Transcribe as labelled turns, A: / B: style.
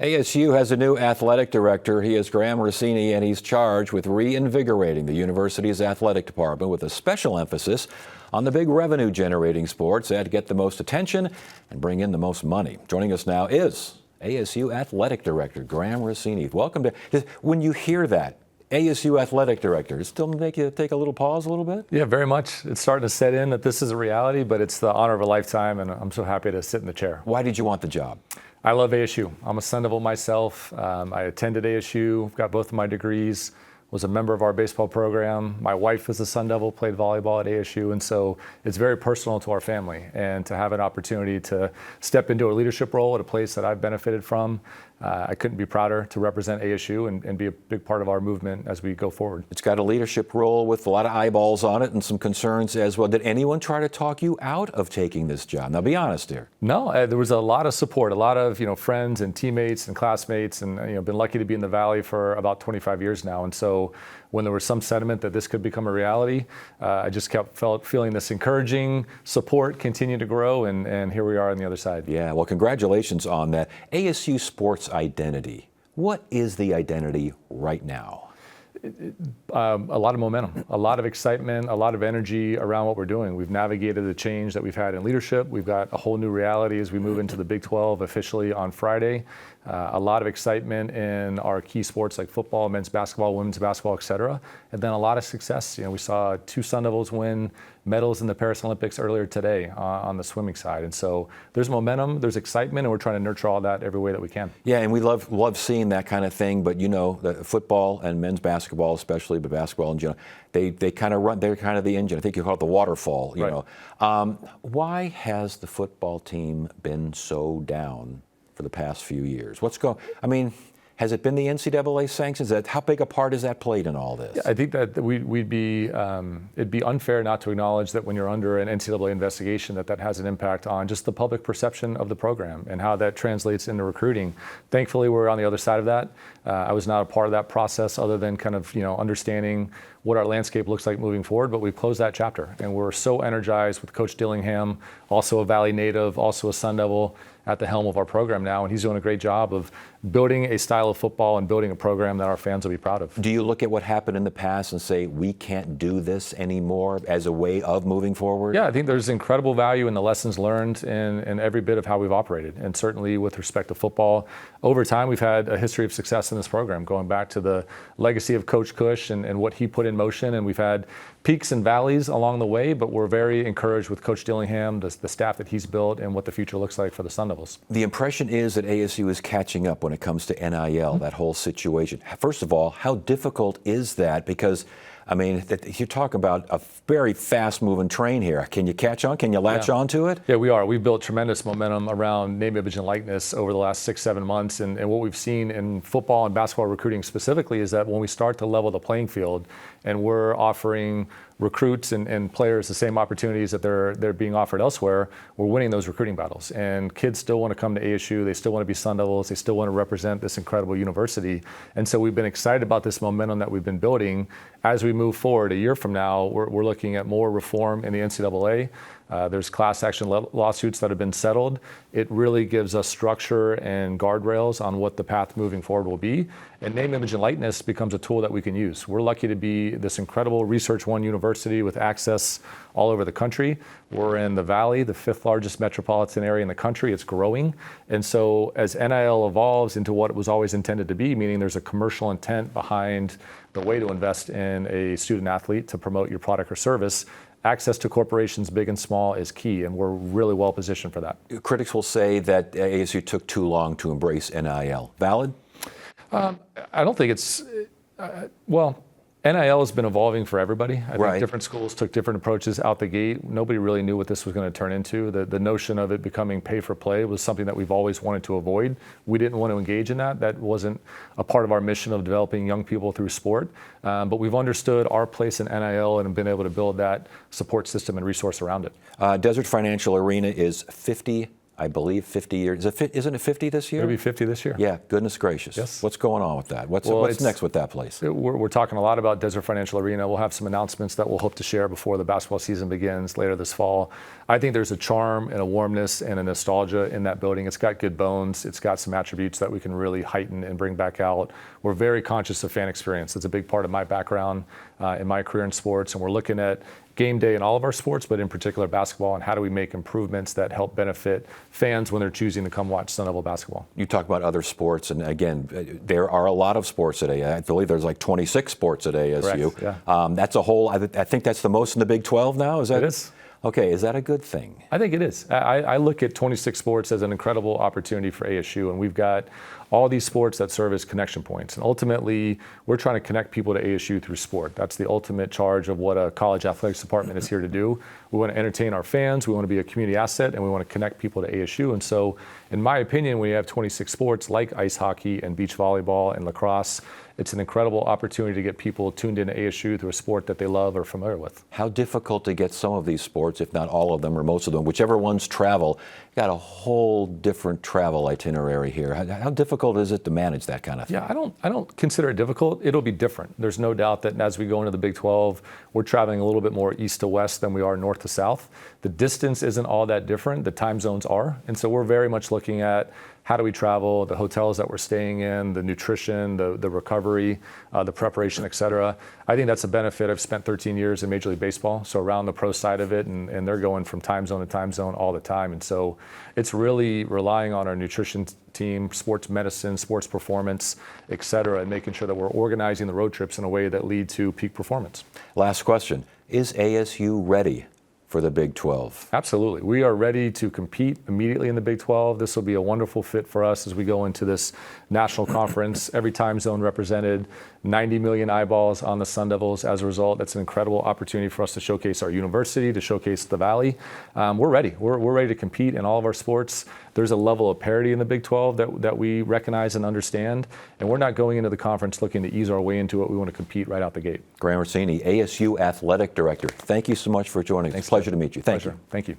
A: ASU has a new athletic director. He is Graham Rossini, and he's charged with reinvigorating the university's athletic department with a special emphasis on the big revenue-generating sports that get the most attention and bring in the most money. Joining us now is ASU Athletic Director Graham Rossini. Welcome to. When you hear that, ASU Athletic Director, does it still make you take a little pause a little bit?
B: Yeah, very much. It's starting to set in that this is a reality, but it's the honor of a lifetime, and I'm so happy to sit in the chair.
A: Why did you want the job?
B: I love ASU. I'm a Sun Devil myself. I attended ASU, got both of my degrees, was a member of our baseball program. My wife is a Sun Devil, played volleyball at ASU, and so it's very personal to our family. And to have an opportunity to step into a leadership role at a place that I've benefited from, I couldn't be prouder to represent ASU and be a big part of our movement as we go forward.
A: It's got a leadership role with a lot of eyeballs on it and some concerns as well. Did anyone try to talk you out of taking this job? Now, be honest here.
B: No, there was a lot of support, a lot of friends and teammates and classmates, and been lucky to be in the Valley for about 25 years now. And so when there was some sentiment that this could become a reality, I just kept feeling this encouraging support continue to grow, and here we are on the other side.
A: Yeah, well, congratulations on that. ASU sports identity. What is the identity right now?
B: A lot of momentum, a lot of excitement, a lot of energy around what we're doing. We've navigated the change that we've had in leadership. We've got a whole new reality as we move into the Big 12 officially on Friday. A lot of excitement in our key sports like football, men's basketball, women's basketball, et cetera. And then a lot of success. We saw 2 Sun Devils win medals in the Paris Olympics earlier today on the swimming side. And so there's momentum, there's excitement, and we're trying to nurture all that every way that we can.
A: Yeah, and we love seeing that kind of thing. But the football and men's basketball, especially, but basketball in general, they kind of run. They're kind of the engine. I think you call it the waterfall. You know, why has the football team been so down for the past few years? Has it been the NCAA sanctions? How big a part has that played in all this?
B: Yeah, I think that it'd be unfair not to acknowledge that when you're under an NCAA investigation, that has an impact on just the public perception of the program and how that translates into recruiting. Thankfully, we're on the other side of that. I was not a part of that process other than kind of understanding what our landscape looks like moving forward, but we've closed that chapter. And we're so energized with Coach Dillingham, also a Valley native, also a Sun Devil, at the helm of our program now, and he's doing a great job of building a style of football and building a program that our fans will be proud of.
A: Do you look at what happened in the past and say, we can't do this anymore as a way of moving forward?
B: Yeah, I think there's incredible value in the lessons learned in every bit of how we've operated. And certainly with respect to football, over time we've had a history of success in this program, going back to the legacy of Coach Cush and what he put in motion. And we've had peaks and valleys along the way, but we're very encouraged with Coach Dillingham, the staff that he's built, and what the future looks like for the Sun Devils.
A: The impression is that ASU is catching up when it comes to NIL, that whole situation. First of all, how difficult is that? Because, you're talking about a very fast-moving train here. Can you catch on? Can you latch on to it?
B: Yeah, we are. We've built tremendous momentum around name, image, and likeness over the last 6-7 months. And what we've seen in football and basketball recruiting specifically is that when we start to level the playing field and we're offering recruits and players the same opportunities that they're being offered elsewhere, we're winning those recruiting battles. And kids still want to come to ASU. They still want to be Sun Devils. They still want to represent this incredible university. And so we've been excited about this momentum that we've been building. As we move forward a year from now, we're looking at more reform in the NCAA. There's class action lawsuits that have been settled. It really gives us structure and guardrails on what the path moving forward will be. And name, image, and likeness becomes a tool that we can use. We're lucky to be this incredible Research One university with access all over the country. We're in the Valley, the 5th largest metropolitan area in the country. It's growing. And so as NIL evolves into what it was always intended to be, meaning there's a commercial intent behind the way to invest in a student athlete to promote your product or service, access to corporations, big and small, is key, and we're really well positioned for that.
A: Critics will say that ASU took too long to embrace NIL. Valid?
B: I don't think it's, NIL has been evolving for everybody. I think different schools took different approaches out the gate. Nobody really knew what this was going to turn into. The notion of it becoming pay for play was something that we've always wanted to avoid. We didn't want to engage in that. That wasn't a part of our mission of developing young people through sport. But we've understood our place in NIL and been able to build that support system and resource around it.
A: Desert Financial Arena is 50 I believe 50 years. Isn't it 50 this year?
B: It'll be 50 this year.
A: Yeah, goodness gracious.
B: Yes.
A: What's going on with that? What's
B: Well,
A: next with that place?
B: We're talking a lot about Desert Financial Arena. We'll have some announcements that we'll hope to share before the basketball season begins later this fall. I think there's a charm and a warmness and a nostalgia in that building. It's got good bones. It's got some attributes that we can really heighten and bring back out. We're very conscious of fan experience. It's a big part of my background in my career in sports, and we're looking at game day in all of our sports, but in particular basketball, and how do we make improvements that help benefit fans when they're choosing to come watch Sun Devil basketball.
A: You talk about other sports, and again, there are a lot of sports today. I believe there's like 26 sports at ASU.
B: Correct, yeah.
A: That's a whole, I think that's the most in the Big 12 now? Is that?
B: It is.
A: Okay, is that a good thing?
B: I think it is. I look at 26 sports as an incredible opportunity for ASU, and we've got all these sports that serve as connection points. And ultimately, we're trying to connect people to ASU through sport. That's the ultimate charge of what a college athletics department is here to do. We want to entertain our fans, we want to be a community asset, and we want to connect people to ASU. And so, in my opinion, when you have 26 sports like ice hockey and beach volleyball and lacrosse, it's an incredible opportunity to get people tuned into ASU through a sport that they love or are familiar with.
A: How difficult to get some of these sports, if not all of them or most of them, whichever ones travel, got a whole different travel itinerary here. How difficult is it to manage that kind of thing?
B: Yeah, I don't consider it difficult. It'll be different. There's no doubt that as we go into the Big 12, we're traveling a little bit more east to west than we are north to south. The distance isn't all that different. The time zones are. And so we're very much looking at how do we travel, the hotels that we're staying in, the nutrition, the recovery, the preparation, et cetera. I think that's a benefit. I've spent 13 years in Major League Baseball, so around the pro side of it, and they're going from time zone to time zone all the time. And so it's really relying on our nutrition team, sports medicine, sports performance, et cetera, and making sure that we're organizing the road trips in a way that lead to peak performance.
A: Last question. Is ASU ready for the Big 12?
B: Absolutely. We are ready to compete immediately in the Big 12. This will be a wonderful fit for us as we go into this national conference. Every time zone represented, 90 million eyeballs on the Sun Devils. As a result, that's an incredible opportunity for us to showcase our university, to showcase the Valley. We're ready. We're ready to compete in all of our sports. There's a level of parity in the Big 12 that we recognize and understand, and we're not going into the conference looking to ease our way into it. We want to compete right out the gate.
A: Graham Rossini, ASU Athletic Director. Thank you so much for joining us.
B: Thanks,
A: Pleasure to meet you. Thank you.
B: Thank you.